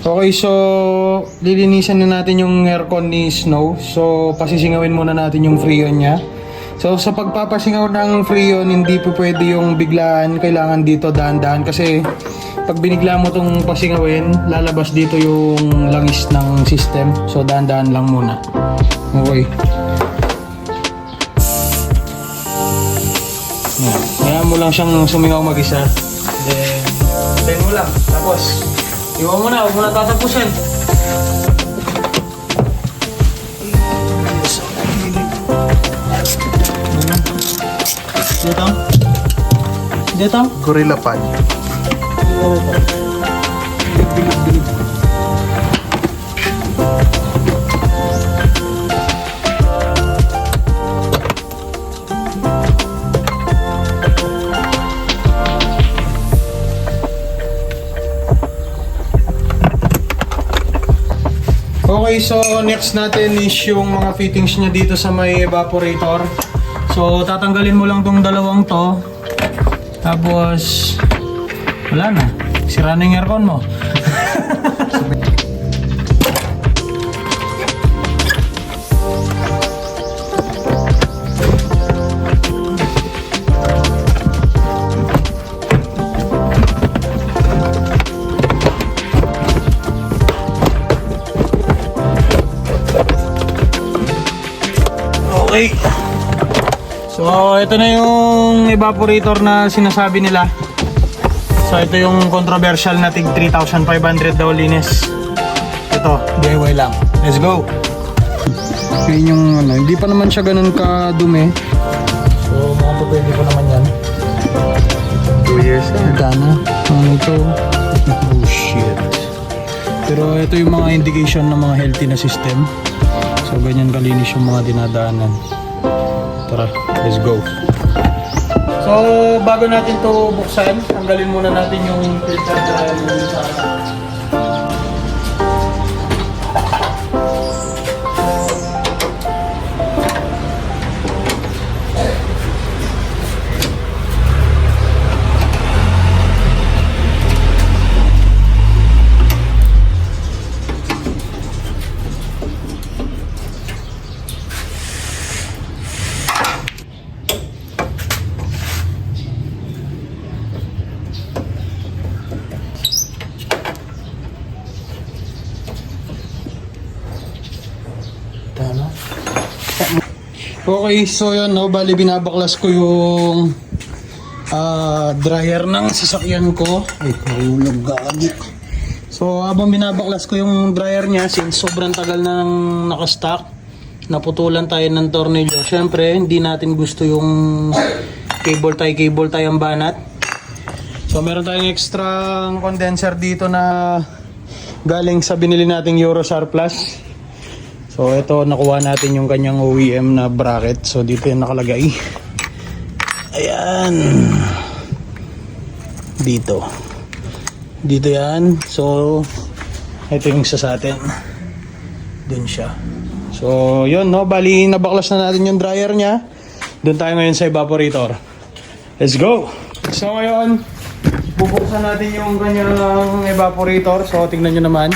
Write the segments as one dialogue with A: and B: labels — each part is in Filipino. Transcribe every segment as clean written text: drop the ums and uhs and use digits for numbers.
A: Okay, so lilinisan na natin yung aircon ni Snow. So pasisingawin muna natin yung freon niya. So sa pagpapasingaw ng freon, hindi po pwede yung biglaan. Kailangan dito dahan-dahan kasi pag binigla mo tong pasingawin, lalabas dito yung langis ng system. So dahan-dahan lang muna. Okay. Ngayon mo lang siyang sumingaw mag-isa. Then mo lang. Tapos iwan mo na, huwag mo na tatapusin. Dito? Dito?
B: Gorilla Pad.
A: Bilig. Okay, so next natin is yung mga fittings niya dito sa may evaporator. So tatanggalin mo lang tong dalawang to. Tapos wala na. Sira na yung aircon mo. Okay. So, ito na yung evaporator na sinasabi nila. So, ito yung controversial na tig 3,500 daw linis. Ito, DIY lang. Let's go! Yun yung ano, hindi pa naman siya ganun kadumi. So, mukhang pwede ko naman yan.
B: 2 years na.
A: Dana. Ano ito? Oh shit. Pero ito yung mga indication ng mga healthy na system. So ganyan kalinis yung mga dinadaanan. Tara, let's go. So bago natin to buksan, tanggalin muna natin yung filter dryer sa Okay, so yun, no, bali binabaklas ko yung dryer ng sasakyan ko. Ay, nahulog gagi. So habang binabaklas ko yung dryer niya, since sobrang tagal na nang nakastock, naputulan tayo ng tornilyo. Syempre, hindi natin gusto yung cable tie ang banat. So meron tayong extra condenser dito na galing sa binili nating Eurosar Plus. So ito, nakuha natin yung kanyang OEM na bracket. So dito yung nakalagay. Ayan. Dito yan. So ito yung isa sa atin. Dun siya. So yun, no, bali nabaklas na natin yung dryer niya. Dun tayo ngayon sa evaporator. Let's go. So ngayon, bubuksan natin yung kanyang evaporator. So tingnan nyo naman,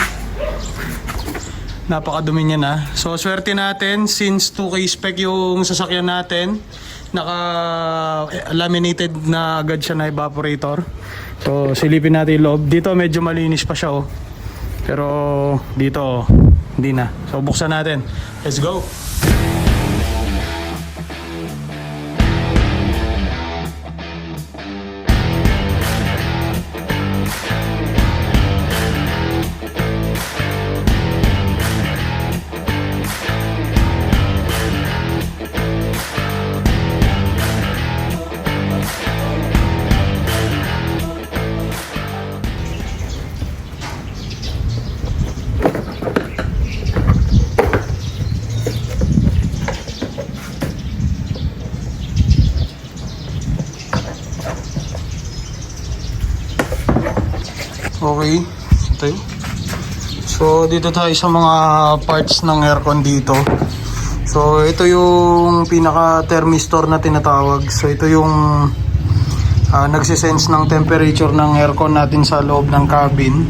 A: napakadumi niya na. So swerte natin since 2K spec yung sasakyan natin, naka laminated na agad siya na evaporator. So silipin natin yung loob. Dito medyo malinis pa siya, oh. Pero dito hindi na. So buksan natin. Let's go. Okay, ito yun. So dito tayo sa mga parts ng aircon dito. So ito yung pinaka thermistor na tinatawag. So ito yung nagsisense ng temperature ng aircon natin sa loob ng cabin.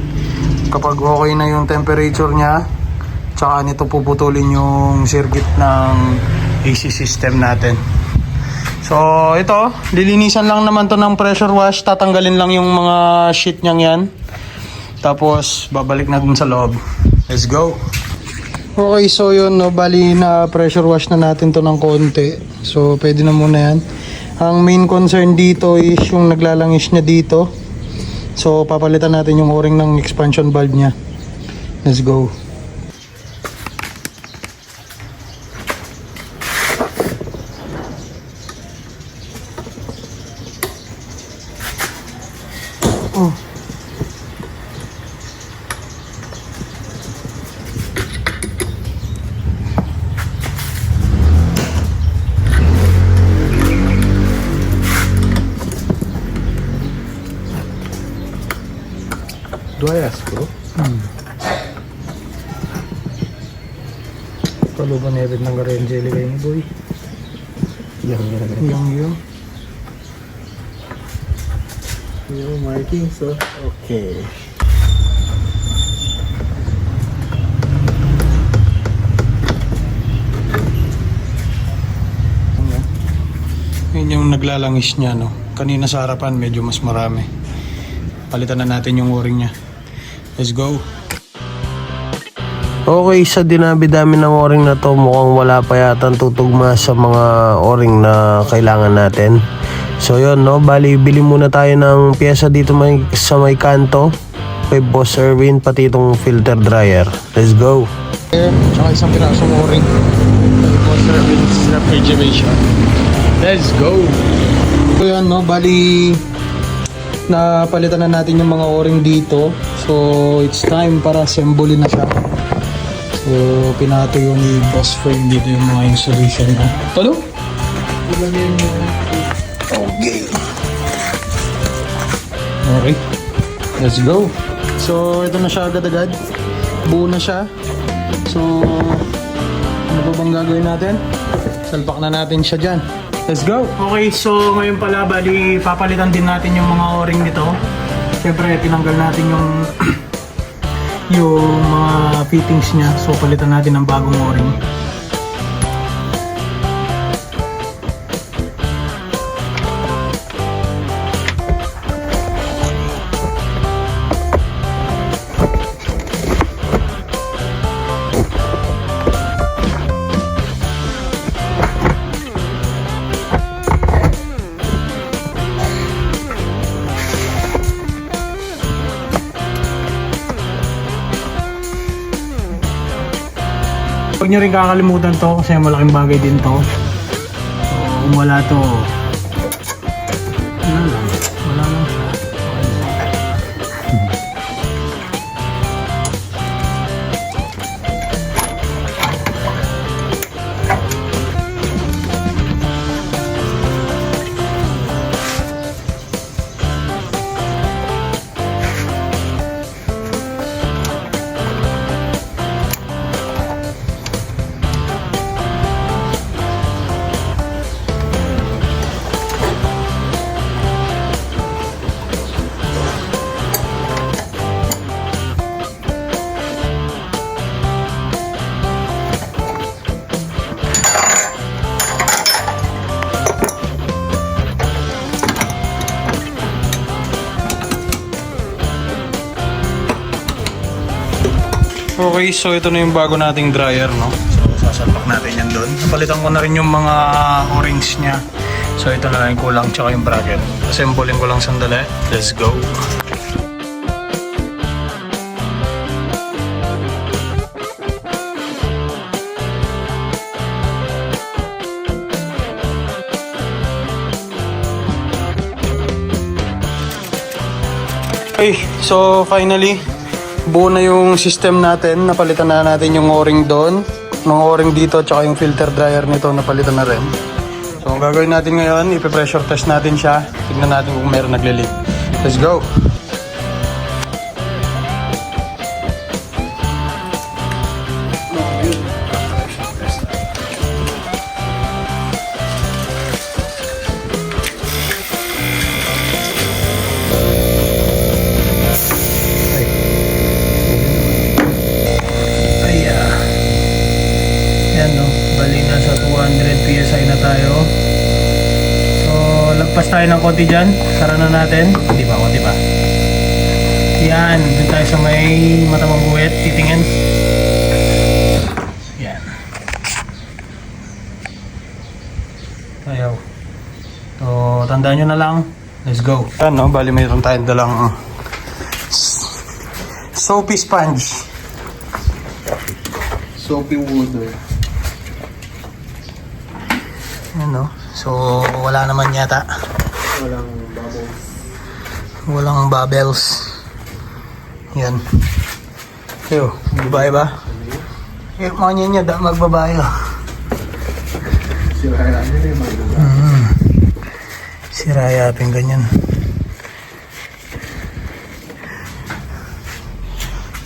A: kapag okay na yung temperature niya, tsaka nito puputulin yung circuit ng AC system natin. So ito, lilinisan lang naman to ng pressure wash. Tatanggalin lang yung mga sheet niyang yan. Tapos babalik na dun sa loob. Let's go. Okay, so yun, no, bali na pressure wash na natin to ng konti. So pwede na muna yan. Ang main concern dito is yung naglalangis niya dito. So papalitan natin yung o-ring ng expansion valve niya. Let's go. Oh.
B: Do I ask, bro?
A: Kalau ba nebit ng garen jelly kayo ni boy? Yung.
B: Yung marking, so okay.
A: Yun yung naglalangis niya, no? Kanina sa harapan medyo mas marami. Palitan na natin yung o-ring niya. Let's go.
C: Okay, sa dinabi-dami ng o-ring na to, mukhang wala pa yata tutugma sa mga o-ring na kailangan natin. So yun, no, bali bili muna tayo ng pyesa dito sa may kanto kay Boss Erwin, pati itong filter dryer. Let's go.
A: Tsaka isang pirasong o-ring. For service refrigeration. Let's go. So yun, no, bali napalitan na natin yung mga o-ring dito. So it's time para assemble na siya. So pinatuyo ni Boss Frame dito yung mga installation na. Talo? Okay. Okay. Let's go. So ito na siya agad-agad. Buo na siya. So ano ba bang gagawin natin? Salpak na natin siya dyan. Let's go! Okay, so ngayon pala bali papalitan din natin yung mga o-ring nito. Siyempre tinanggal natin yung yung mga fittings niya. So palitan natin ng bagong o-ring. Huwag nyo rin kakalimutan to kasi malaking bagay din to. So kung wala to, wala lang siya. Okay, so ito na yung bago nating dryer, no? So sasalpak natin yan doon. Napalitan ko na rin yung mga o-rings niya. So ito na lang yung kulang tsaka yung bracket. Assemblein ko lang sandali. Let's go! Okay, so finally buo na yung system natin. Napalitan na natin yung o-ring doon, yung o-ring dito, tsaka yung filter dryer nito napalitan na rin. So ang gagawin natin ngayon, ipe-pressure test natin siya. Tignan natin kung meron nagle-leak. Let's go! tayo ng konti dyan. Sarana natin. Konti pa, konti pa. Yan. Doon tayo sa may matamang buwet. Titingin. Yan. Ayaw. So, tandaan nyo na lang. Let's go. Yan, no? Bali mayroon tayong dalang soapy sponge.
B: Soapy water.
A: Yan, no? So, wala naman yata.
B: Walang bubbles.
A: Walang bubbles. Yan. Yo, babae ba? Eh, mga niya da magbabae.
B: Sirahan nila yung mga lugar.
A: Sirayapin ganyan.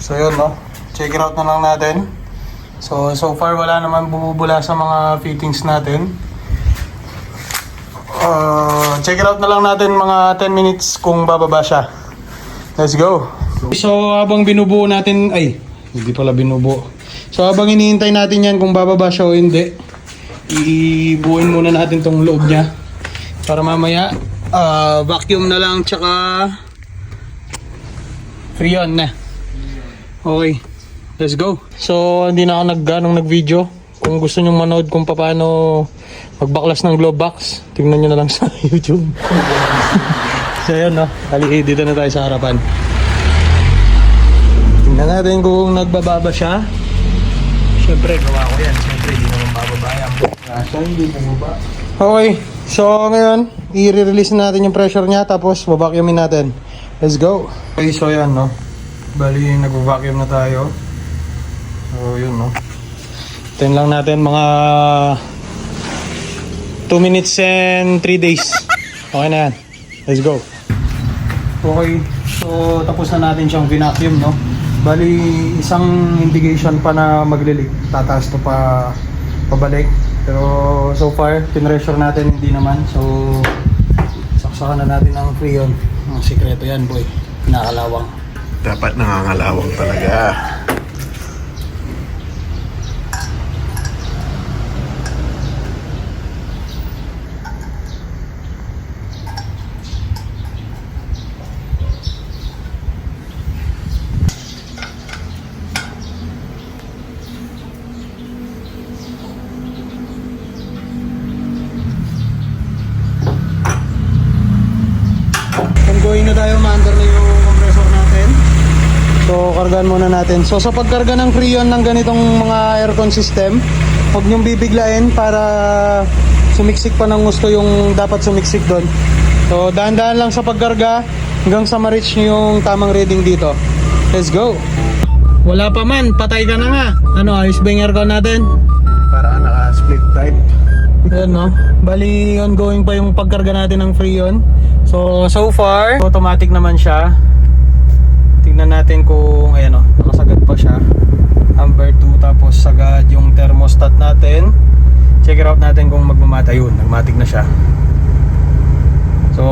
A: So yun, no? Check it out na lang natin. So far wala naman bumubula sa mga fittings natin. Check it out na lang natin mga 10 minutes kung bababa siya. Let's go. So habang binubuo natin, ay, hindi pala binubuo. So habang hinihintay natin yan kung bababa siya o hindi, ibuuin muna natin tong loob niya. Para mamaya, vacuum na lang tsaka freon na. Okay, let's go. So hindi na ako nag-video. Kung gusto nyo manood kung paano magbaklas ng glove box, tingnan nyo na lang sa YouTube. So yun, no? Kali dito na tayo sa harapan. Tingnan natin kung nagbababa siya. Siyempre, gawa ko yan. Siyempre, hindi naman bababa yan.
B: Siya hindi bumaba.
A: Okay, so ngayon, i-release natin yung pressure niya tapos babacuumin natin. Let's go. Okay, so yan, no? Bali, nag-vacuum na tayo. So yun, no? Tain lang natin mga 2 minutes and 3 days. Okay na yan. Let's go. Okay, so tapos na natin siyang vacuum, no? Bali, isang indication pa na maglilig. Tataas to pa pabalik. Pero so far, pinressure natin hindi naman. So, saksakan na natin ang freon. Ang sikreto yan, boy. Nakalawang.
B: Dapat nangangalawang talaga.
A: Ongoing na tayo, maandar na yung compressor natin. So, kargaan muna natin. So, sa pagkarga ng freon ng ganitong mga aircon system, huwag niyong bibiglain para sumiksik pa ng gusto yung dapat sumiksik doon. So, dahan-dahan lang sa pagkarga hanggang sa ma-reach niyo yung tamang reading dito. Let's go! Wala pa man, patay ka na nga. Ano, ayos ba yung aircon natin?
B: Para naka-split type.
A: Ayan, no? Bali, ongoing pa yung pagkarga natin ng freon. So far, automatic naman siya. Tingnan natin kung, ayan, no? Nakasagad pa siya. Amber 2, tapos sagad yung thermostat natin. Check it out natin kung magmamata. Yun, nagmatic na siya. So,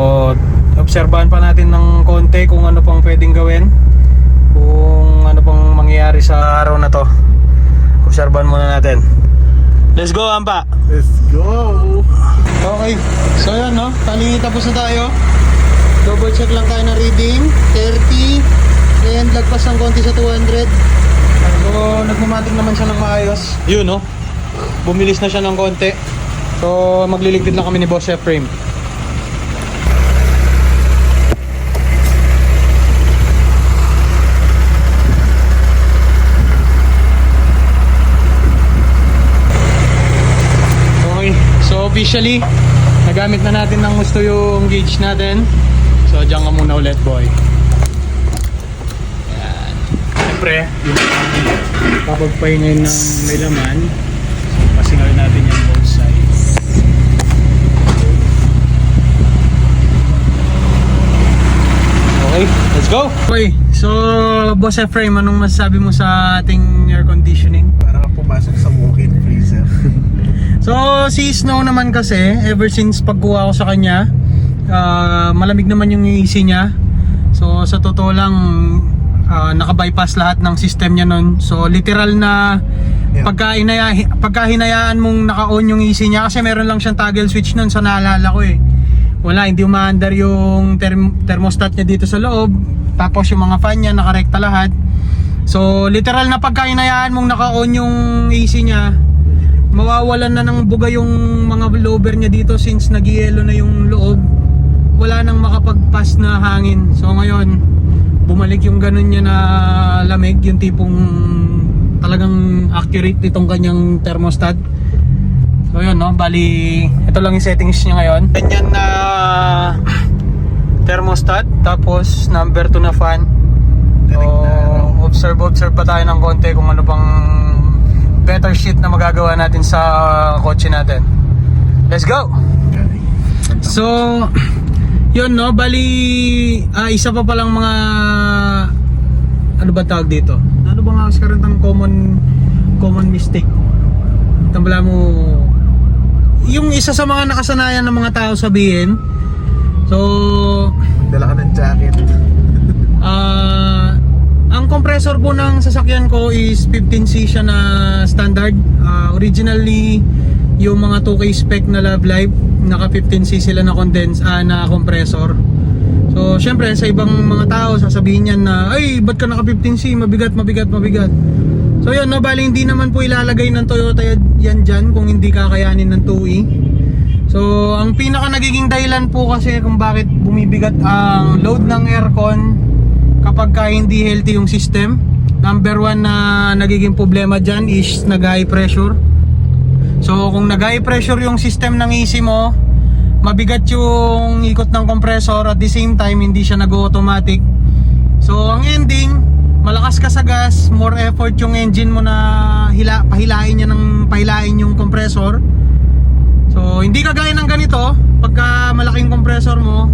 A: obserbahan pa natin ng konti kung ano pang pwedeng gawin. Kung ano pang mangyayari sa araw na to. Obserbahan muna natin. Let's go, Ampa!
B: Let's go!
A: Okay, so yan, no? Tali, tapos na tayo. Double check lang tayo na reading 30 and lagpas ng konti sa 200. So nagmamatic naman siya ng maayos. Yun, no? Bumilis na siya ng konti. So magliligpit lang kami ni Boss Efraim. So officially, nagamit na natin ng gusto yung gauge natin. So dyan ka muna ulit, boy. Ayan. Siyempre, kapag pahingayin ng may laman, pasingawin natin yung both sides. Okay, let's go! Okay, so Boss Efraim, anong masasabi mo sa ating air conditioning?
B: Para pumasok sa walk-in freezer.
A: So si Snow naman kasi, ever since pagkuha ko sa kanya, malamig naman yung AC niya. So sa totoo lang, naka-bypass lahat ng system niya nun. So literal na pagka hinayaan mong naka-on yung AC niya, kasi meron lang siyang toggle switch nun, so naalala ko eh. wala, hindi umaandar yung thermostat niya dito sa loob. Tapos yung mga fan niya nakarekta lahat. So literal na pagka hinayaan mong naka-on yung AC niya, mawawalan na ng buga yung mga blower niya dito since nag-yelo na yung loob. Wala nang makapag-pass na hangin. So ngayon, bumalik yung ganun niya na lamig, yung tipong talagang accurate itong kanyang thermostat. So yun, no, bali ito lang yung settings niya ngayon. Ganyan na thermostat, tapos number 2 na fan. So observe pa tayo ng konti kung ano pang better shit na magagawa natin sa kotse natin. Let's go! So yun, no, bali isa pa palang mga ano ba tawag dito? Ano ba nga karantang common mistake? Tambala mo yung isa sa mga nakasanayan ng mga tao sabihin. So
B: Dala ka ng jacket.
A: ang compressor po ng sasakyan ko is 15C siya na standard. Originally yung mga 2K spec na Love Life, naka 15C sila na na compressor. So syempre sa ibang mga tao sasabihin niyan na, ay ba't ka naka 15C, mabigat. So yun, no, bali hindi naman po ilalagay ng Toyota yan dyan kung hindi kakayanin ng 2E. So ang pinaka nagiging dahilan po kasi kung bakit bumibigat ang load ng aircon kapag ka hindi healthy yung system, number 1 na nagiging problema dyan is nag-high pressure. So kung nag-high pressure yung system ng AC mo, mabigat yung ikot ng compressor, at the same time hindi siya nag-automatic. So ang ending, malakas ka sa gas, more effort yung engine mo na pahilain yung compressor. So hindi kagaya ng ganito, pagka malaking compressor mo,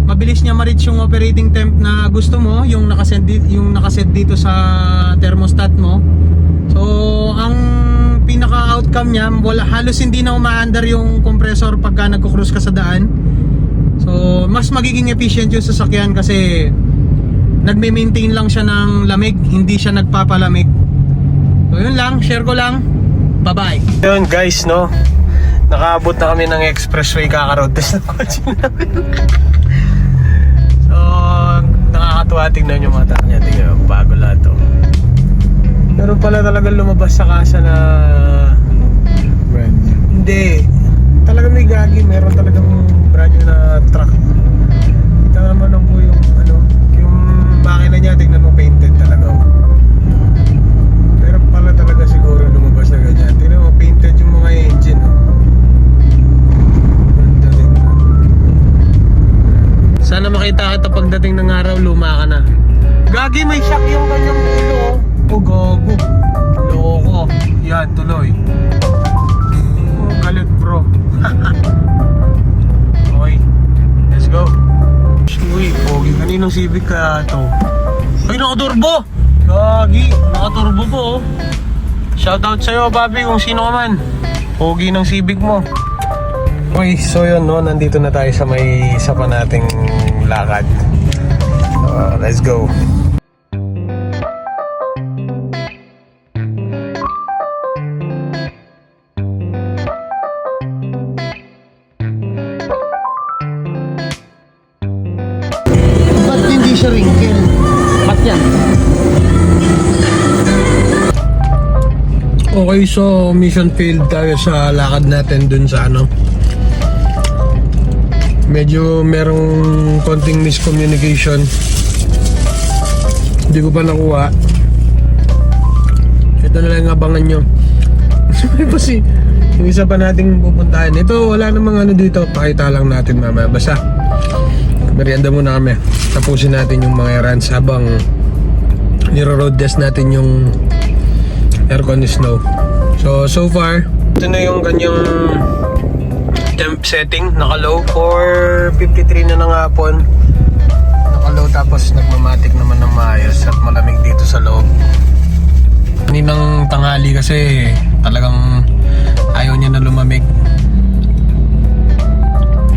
A: mabilis niya ma-reach yung operating temp na gusto mo, yung nakaset dito sa thermostat mo. So ang pinaka-outcome niya, halos hindi na umaandar yung compressor pagka nagko-cruise ka sa daan. So mas magiging efficient yung sasakyan kasi nagme-maintain lang siya ng lamig, hindi siya nagpapalamig. So yun lang, share ko lang. Bye-bye.
C: Yun guys, no, nakaabot na kami ng expressway, kaka-road test na kotse namin. So nakakatuwa, tingnan yung mata niya, tingnan, bago lahat to. Pero pala talagang lumabas sa kasa na
B: Brand new.
C: hindi, talagang may gagi, meron talagang brand new na truck. Kita naman ang po yung yung makina niya, tingnan mo, painted talaga. Pero pala talaga siguro lumabas na ganyan. Tingnan mo, painted yung mga engine. Sana makita kita pagdating ng araw, luma ka na. Gagi, may shock yung kanyang ulo. Oh, gago. Loko. Yan, tuloy. Oh, galit bro. Okay, let's go. Uy, pogi. Kaninong Civic ka to? Ay, nakaturbo! Gagi, nakaturbo po oh. Shoutout sa'yo, Bobby, kung sino ka man. Pogi ng Civic mo. Okay, so yun, no, nandito na tayo sa may isa pa nating lakad. Let's go.
A: Ba't hindi siya wrinkle? Ba't yan?
C: Okay, so mission failed tayo sa lakad natin dun sa medyo merong konting miscommunication. Hindi ko pa nakuha. Ito na lang abangan nyo. Kasi yung isa pa nating pupuntahan. Ito wala namang dito, pakita lang natin mamaya. Basta merienda muna kami, tapusin natin yung mga errands habang niro-road test natin yung aircon ni Snow. So far, ito na yung kanyang temp setting, naka-low for 53 na ng hapon. Naka-low, tapos nagmamatic naman ng maayos at malamig dito sa loob. Kaninang tanghali kasi talagang ayaw niya na lumamig.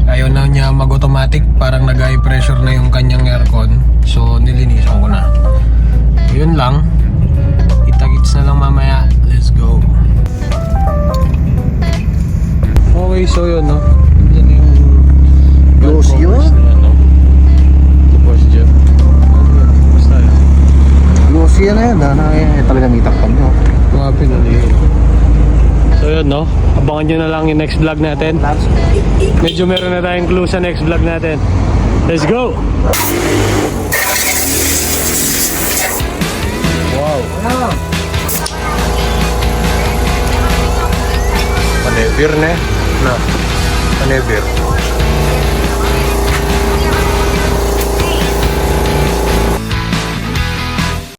C: Ayaw na niya mag-automatic, parang nag-high pressure na yung kanyang aircon. So nilinisan ko na. So, yun lang. Kita-kits na lang mamaya. Let's go. Okay, so yun, no? Yan yung abangan nyo na lang yung next vlog natin. Medyo meron na tayong clue sa next vlog natin. Let's go! Wow! Panevir na. Panevir.